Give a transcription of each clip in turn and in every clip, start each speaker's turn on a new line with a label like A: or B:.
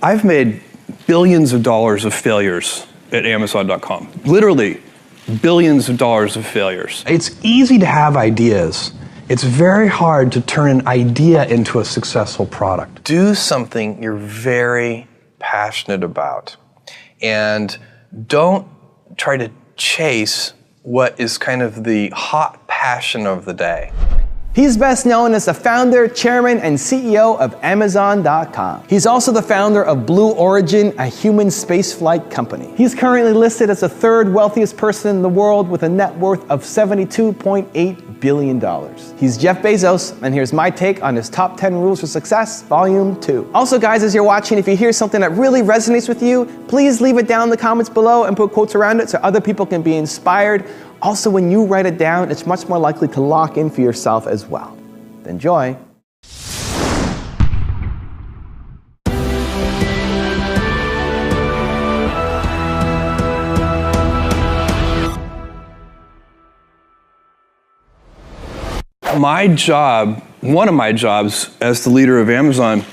A: I've made billions of dollars of failures at Amazon.com. Literally, billions of dollars of failures.
B: It's easy to have ideas. It's very hard to turn an idea into a successful product.
C: Do something you're very passionate about. And don't try to chase what is kind of the hot passion of the day.
D: He's best known as the founder, chairman, and CEO of Amazon.com. He's also the founder of Blue Origin, a human spaceflight company. He's currently listed as the third wealthiest person in the world with a net worth of $72.8 billion. He's Jeff Bezos, and here's my take on his top 10 rules for success, volume 2. Also guys, as you're watching, if you hear something that really resonates with you, please leave it down in the comments below and put quotes around it so other people can be inspired. Also, when you write it down, it's much more likely to lock in for yourself as well. Enjoy.
A: My job, one of my jobs as the leader of Amazon,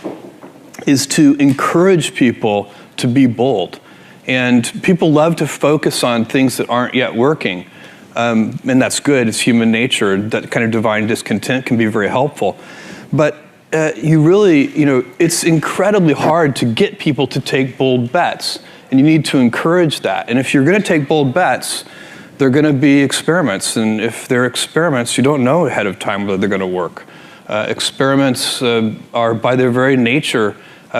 A: is to encourage people to be bold. And people love to focus on things that aren't yet working. And that's good, it's human nature. That kind of divine discontent can be very helpful. But it's incredibly hard to get people to take bold bets. And you need to encourage that. And if you're gonna take bold bets, they're gonna be experiments. And if they're experiments, you don't know ahead of time whether they're gonna work. Experiments are by their very nature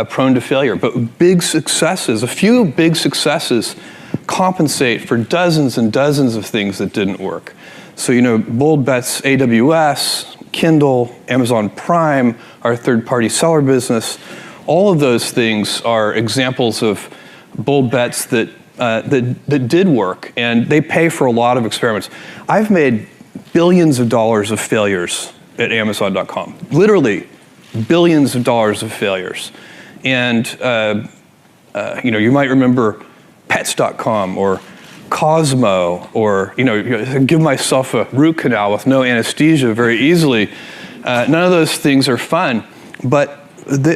A: prone to failure. But big successes, a few big successes, compensate for dozens and dozens of things that didn't work. So, bold bets, AWS, Kindle, Amazon Prime, our third-party seller business, all of those things are examples of bold bets that did work, and they pay for a lot of experiments. I've made billions of dollars of failures at Amazon.com. Literally, billions of dollars of failures. And, you might remember Pets.com or Cosmo, or give myself a root canal with no anesthesia very easily. None of those things are fun, but they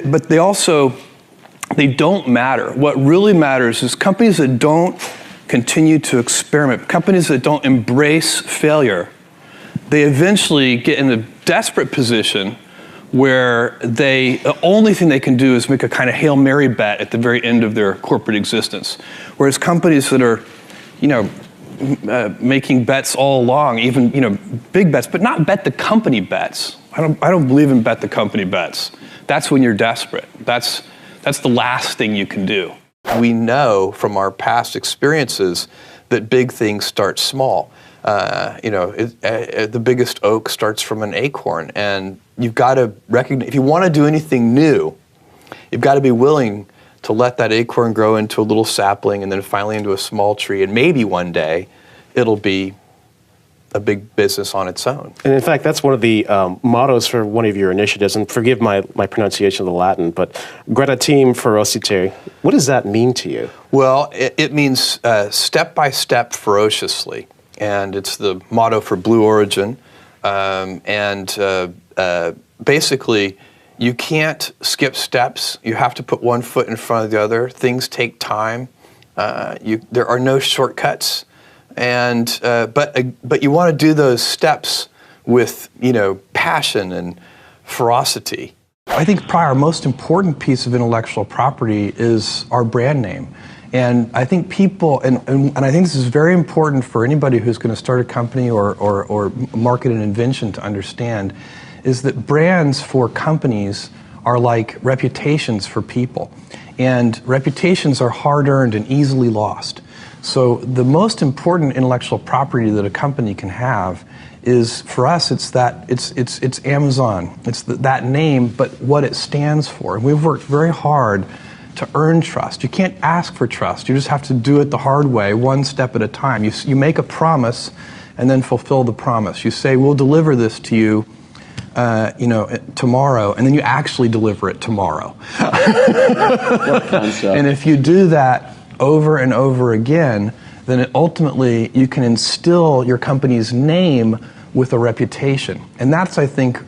A: don't matter. What really matters is companies that don't continue to experiment, companies that don't embrace failure, they eventually get in a desperate position where the only thing they can do is make a kind of Hail Mary bet at the very end of their corporate existence. Whereas companies that are, making bets all along, even, big bets, but not bet the company bets. I don't believe in bet the company bets. That's when you're desperate. That's the last thing you can do.
C: We know from our past experiences that big things start small. The biggest oak starts from an acorn, and you've got to recognize, if you want to do anything new, you've got to be willing to let that acorn grow into a little sapling and then finally into a small tree, and maybe one day it'll be a big business on its own.
E: And in fact, that's one of the mottos for one of your initiatives, and forgive my pronunciation of the Latin, but Gradatim ferociter. What does that mean to you?
C: Well, it means step by step ferociously. And it's the motto for Blue Origin. Basically, you can't skip steps. You have to put one foot in front of the other. Things take time. There are no shortcuts. And but you want to do those steps with passion and ferocity.
B: I think probably our most important piece of intellectual property is our brand name. And I think people, and I think this is very important for anybody who's going to start a company or market an invention to understand, is that brands for companies are like reputations for people. And reputations are hard-earned and easily lost. So the most important intellectual property that a company can have is, for us, it's Amazon. It's that name, but what it stands for. And we've worked very hard to earn trust. You can't ask for trust. You just have to do it the hard way, one step at a time. You make a promise and then fulfill the promise. You say, we'll deliver this to you, tomorrow, and then you actually deliver it tomorrow. And if you do that over and over again, then ultimately you can instill your company's name with a reputation. And that's, I think,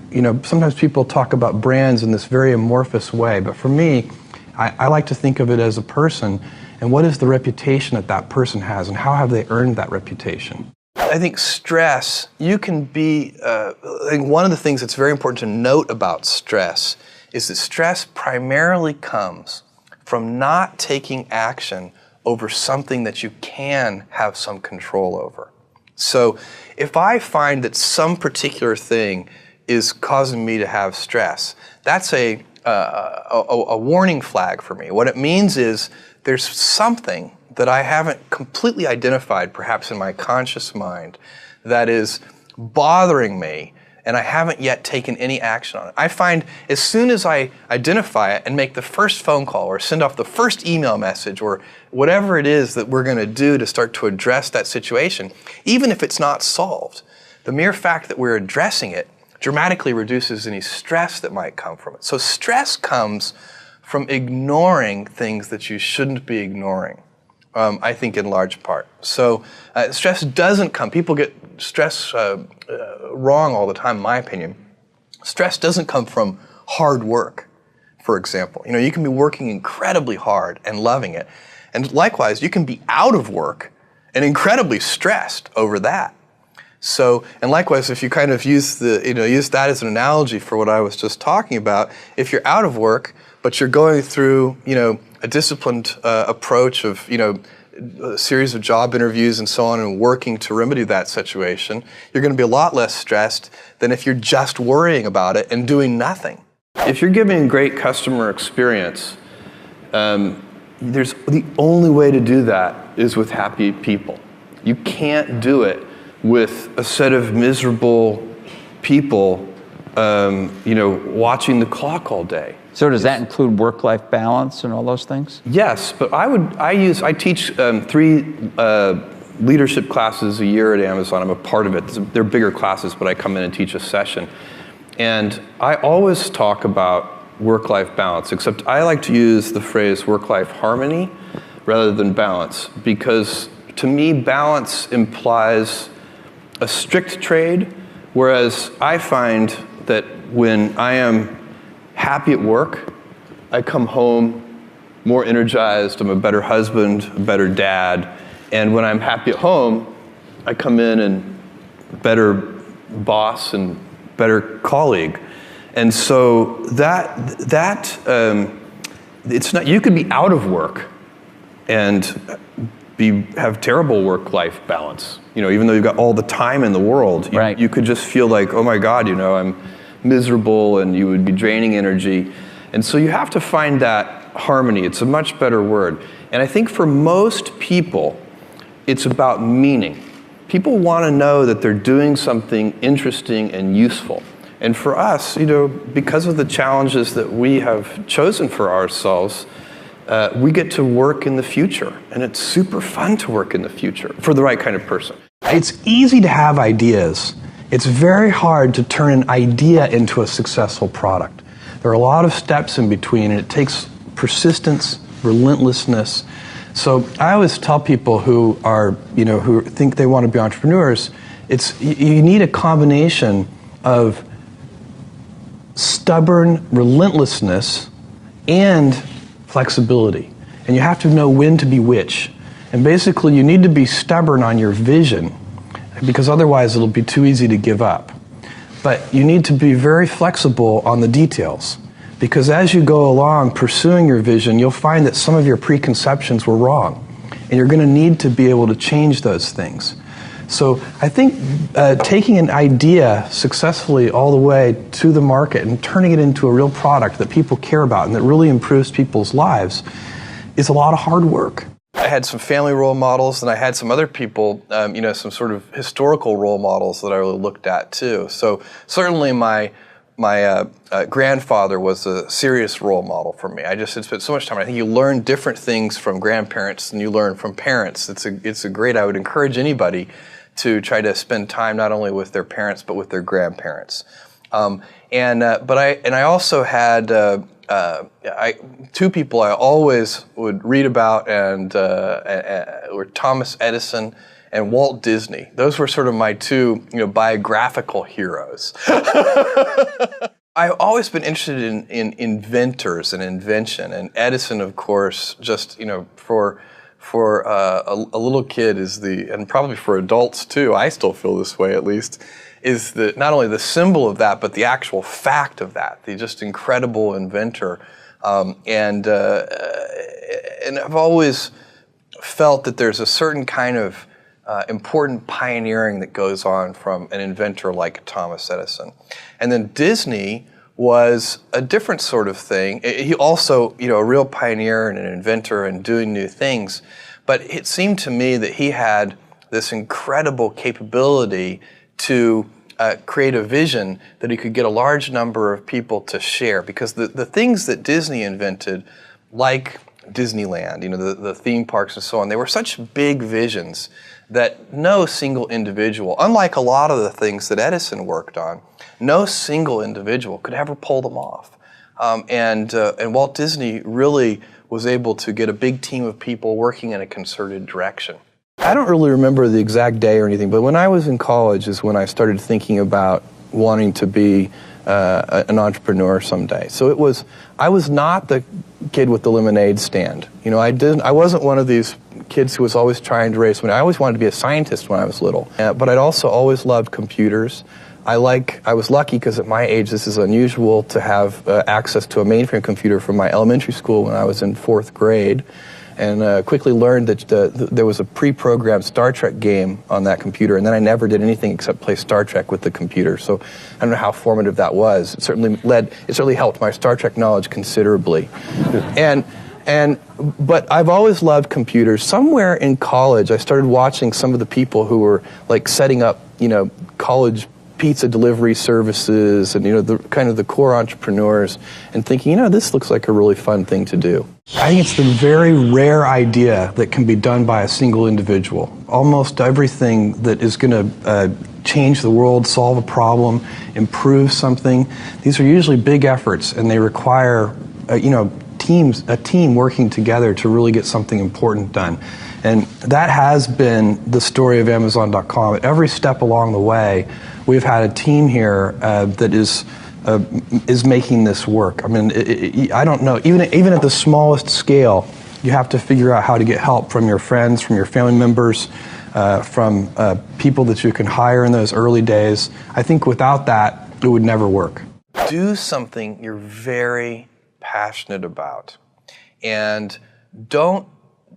B: sometimes people talk about brands in this very amorphous way, but for me, I like to think of it as a person, and what is the reputation that that person has, and how have they earned that reputation?
C: I think stress, you can be, I think one of the things that's very important to note about stress is that stress primarily comes from not taking action over something that you can have some control over. So if I find that some particular thing is causing me to have stress, that's a warning flag for me. What it means is there's something that I haven't completely identified, perhaps in my conscious mind, that is bothering me, and I haven't yet taken any action on it. I find as soon as I identify it and make the first phone call or send off the first email message or whatever it is that we're going to do to start to address that situation, even if it's not solved, the mere fact that we're addressing it dramatically reduces any stress that might come from it. So stress comes from ignoring things that you shouldn't be ignoring. I think in large part. So stress doesn't come, people get stress wrong all the time, in my opinion. Stress doesn't come from hard work, for example. You know, you can be working incredibly hard and loving it. And likewise, you can be out of work and incredibly stressed over that. So, and likewise, if you kind of use that as an analogy for what I was just talking about, if you're out of work, but you're going through, a disciplined approach of, a series of job interviews and so on and working to remedy that situation, you're going to be a lot less stressed than if you're just worrying about it and doing nothing.
A: If you're giving a great customer experience, the only way to do that is with happy people. You can't do it with a set of miserable people, watching the clock all day.
F: So does that include work-life balance and all those things?
A: Yes, but I teach 3 leadership classes a year at Amazon. I'm a part of it. They're bigger classes, but I come in and teach a session. And I always talk about work-life balance, except I like to use the phrase work-life harmony rather than balance, because to me, balance implies a strict trade, whereas I find that when I am happy at work, I come home more energized, I'm a better husband, a better dad, and when I'm happy at home, I come in and better boss and better colleague. And so it's not, you could be out of work and have terrible work-life balance. Even though you've got all the time in the world,
F: right.
A: You could just feel like, oh my God, I'm miserable, and you would be draining energy. And so you have to find that harmony. It's a much better word. And I think for most people, it's about meaning. People want to know that they're doing something interesting and useful. And for us, because of the challenges that we have chosen for ourselves, we get to work in the future. And it's super fun to work in the future for the right kind of person.
B: It's easy to have ideas. It's very hard to turn an idea into a successful product. There are a lot of steps in between, and it takes persistence, relentlessness. So I always tell people who think they want to be entrepreneurs, you need a combination of stubborn relentlessness and flexibility. And you have to know when to be which. And basically, you need to be stubborn on your vision, because otherwise it'll be too easy to give up. But you need to be very flexible on the details, because as you go along pursuing your vision, you'll find that some of your preconceptions were wrong, and you're going to need to be able to change those things. So I think taking an idea successfully all the way to the market and turning it into a real product that people care about and that really improves people's lives is a lot of hard work.
C: I had some family role models, and I had some other people, some sort of historical role models that I really looked at too. So certainly my grandfather was a serious role model for me. I just had spent so much time. I think you learn different things from grandparents than you learn from parents. It's a great. I would encourage anybody to try to spend time not only with their parents but with their grandparents. But I also had. 2 people I always would read about were Thomas Edison and Walt Disney. Those were sort of my 2 biographical heroes. I've always been interested in inventors and invention, and Edison, of course, just for a little kid and probably for adults too. I still feel this way, at least, is not only the symbol of that, but the actual fact of that. The just incredible inventor, and I've always felt that there's a certain kind of important pioneering that goes on from an inventor like Thomas Edison. And then Disney was a different sort of thing. He also, a real pioneer and an inventor and doing new things. But it seemed to me that he had this incredible capability to create a vision that he could get a large number of people to share. Because the things that Disney invented, like Disneyland, the theme parks and so on, they were such big visions that no single individual, unlike a lot of the things that Edison worked on, no single individual could ever pull them off. And Walt Disney really was able to get a big team of people working in a concerted direction.
B: I don't really remember the exact day or anything, but when I was in college is when I started thinking about wanting to be an entrepreneur someday. So I was not the kid with the lemonade stand. I wasn't one of these kids who was always trying to raise money. I always wanted to be a scientist when I was little, but I'd also always loved computers. I was lucky because at my age this is unusual to have access to a mainframe computer from my elementary school when I was in 4th grade, and quickly learned that there was a pre-programmed Star Trek game on that computer, and then I never did anything except play Star Trek with the computer. So I don't know how formative that was. It certainly helped my Star Trek knowledge considerably. But I've always loved computers. Somewhere in college, I started watching some of the people who were like setting up, college pizza delivery services and, the kind of the core entrepreneurs, and thinking, this looks like a really fun thing to do. I think it's the very rare idea that can be done by a single individual. Almost everything that is going to change the world, solve a problem, improve something, these are usually big efforts, and they require, a team working together to really get something important done. And that has been the story of Amazon.com. At every step along the way, we've had a team here that is making this work. I mean, I don't know, even at the smallest scale, you have to figure out how to get help from your friends, from your family members, from people that you can hire in those early days. I think without that, it would never work.
C: Do something you're very passionate about, and don't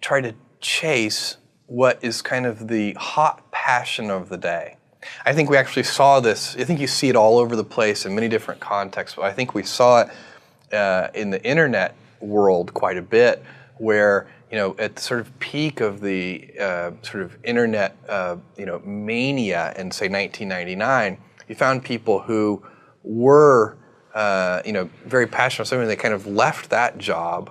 C: try to chase what is kind of the hot passion of the day. I think we actually saw this. I think you see it all over the place in many different contexts, but I think we saw it in the internet world quite a bit, where at the sort of peak of the sort of internet mania in, say, 1999, you found people who were very passionate about something. They kind of left that job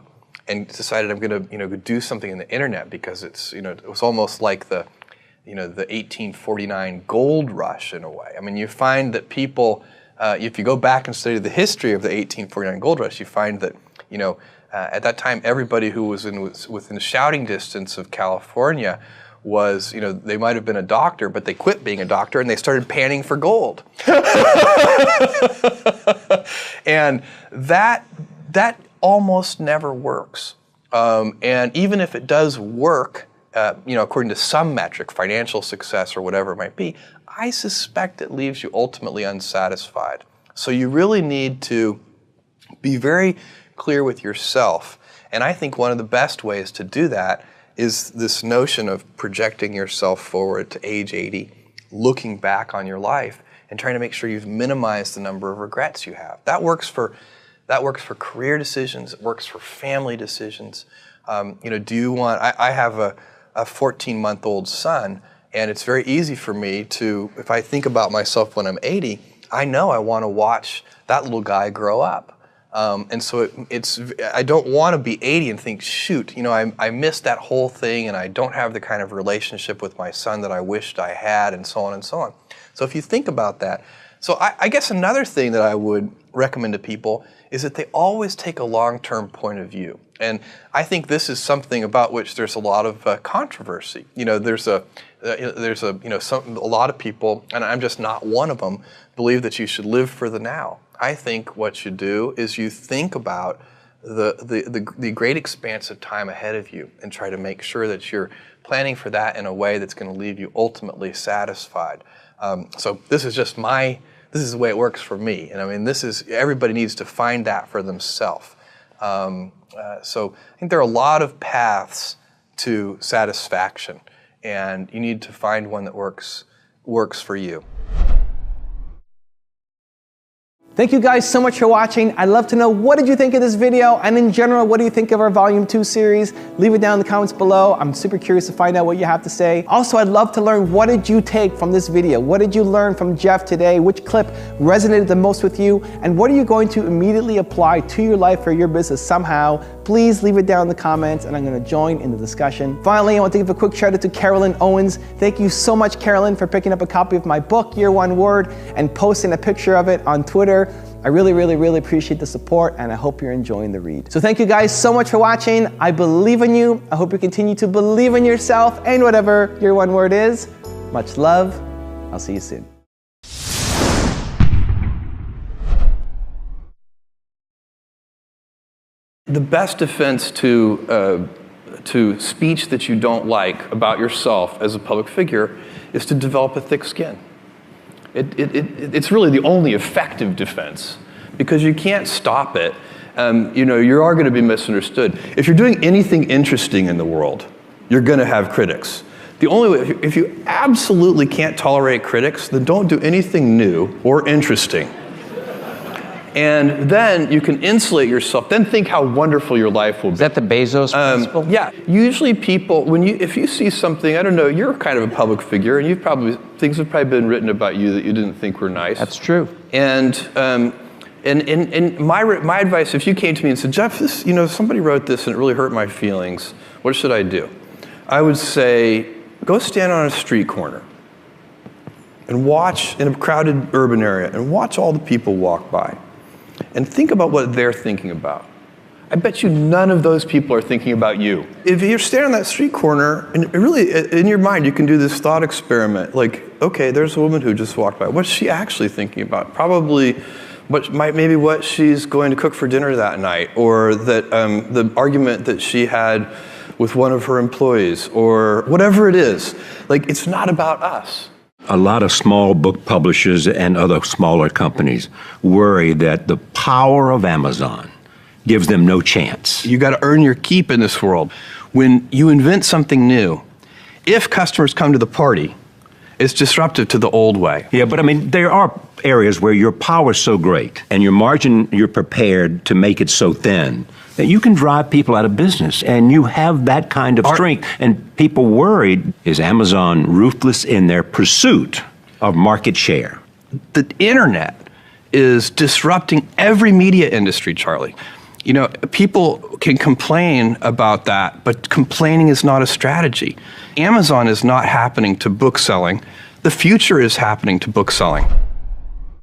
C: and decided, I'm going to do something in the internet, because it's it was almost like the 1849 gold rush in a way. I mean, you find that people, if you go back and study the history of the 1849 gold rush, you find that at that time everybody who was within shouting distance of California was, they might have been a doctor, but they quit being a doctor and they started panning for gold. And that almost never works. And even if it does work, according to some metric, financial success or whatever it might be, I suspect it leaves you ultimately unsatisfied. So you really need to be very clear with yourself. And I think one of the best ways to do that is this notion of projecting yourself forward to age 80, looking back on your life and trying to make sure you've minimized the number of regrets you have. That works for career decisions. It works for family decisions. Do you want? I have a 14-month-old son, and it's very easy for me to, if I think about myself when I'm 80, I know I want to watch that little guy grow up. And so I don't want to be 80 and think, shoot, I missed that whole thing, and I don't have the kind of relationship with my son that I wished I had, and so on and so on. So if you think about that, so I guess another thing that I would recommend to people is that they always take a long-term point of view. And I think this is something about which there's a lot of controversy. There's a lot of people, and I'm just not one of them, believe that you should live for the now. I think what you do is you think about the great expanse of time ahead of you and try to make sure that you're planning for that in a way that's going to leave you ultimately satisfied. So this is just this is the way it works for me. And I mean, everybody needs to find that for themselves. So I think there are a lot of paths to satisfaction, and you need to find one that works for you.
D: Thank you guys so much for watching. I'd love to know, what did you think of this video? And in general, what do you think of our Volume 2 series? Leave it down in the comments below. I'm super curious to find out what you have to say. Also, I'd love to learn, what did you take from this video? What did you learn from Jeff today? Which clip resonated the most with you? And what are you going to immediately apply to your life or your business somehow? Please leave it down in the comments and I'm going to join in the discussion. Finally, I want to give a quick shout out to Carolyn Owens. Thank you so much, Carolyn, for picking up a copy of my book, Your One Word, and posting a picture of it on Twitter. I really, really, really appreciate the support, and I hope you're enjoying the read. So thank you guys so much for watching. I believe in you. I hope you continue to believe in yourself and whatever your one word is. Much love. I'll see you soon.
A: The best defense to speech that you don't like about yourself as a public figure is to develop a thick skin. It's really the only effective defense, because you can't stop it. You are going to be misunderstood. If you're doing anything interesting in the world, you're going to have critics. The only way, if you absolutely can't tolerate critics, then don't do anything new or interesting. And then you can insulate yourself. Then think how wonderful your life will be.
F: Is that the Bezos principle?
A: Yeah. Usually people, if you see something, I don't know, you're kind of a public figure, and things have probably been written about you that you didn't think were nice.
F: That's true.
A: And my advice, if you came to me and said, Jeff, somebody wrote this and it really hurt my feelings, what should I do? I would say, go stand on a street corner and watch in a crowded urban area and watch all the people walk by. And think about what they're thinking about. I bet you none of those people are thinking about you. If you're standing on that street corner, and really, in your mind, you can do this thought experiment, like, okay, there's a woman who just walked by. What's she actually thinking about? Probably maybe what she's going to cook for dinner that night, or that the argument that she had with one of her employees, or whatever it is. Like, it's not about us.
G: A lot of small book publishers and other smaller companies worry that the power of Amazon gives them no chance.
A: You got to earn your keep in this world. When you invent something new, if customers come to the party, it's disruptive to the old way.
G: Yeah, but I mean, there are areas where your power is so great and your margin, you're prepared to make it so thin that you can drive people out of business, and you have that kind of strength. And people worried, is Amazon ruthless in their pursuit of market share?
A: The internet is disrupting every media industry, Charlie. People can complain about that, but complaining is not a strategy. Amazon is not happening to book selling. The future is happening to book selling.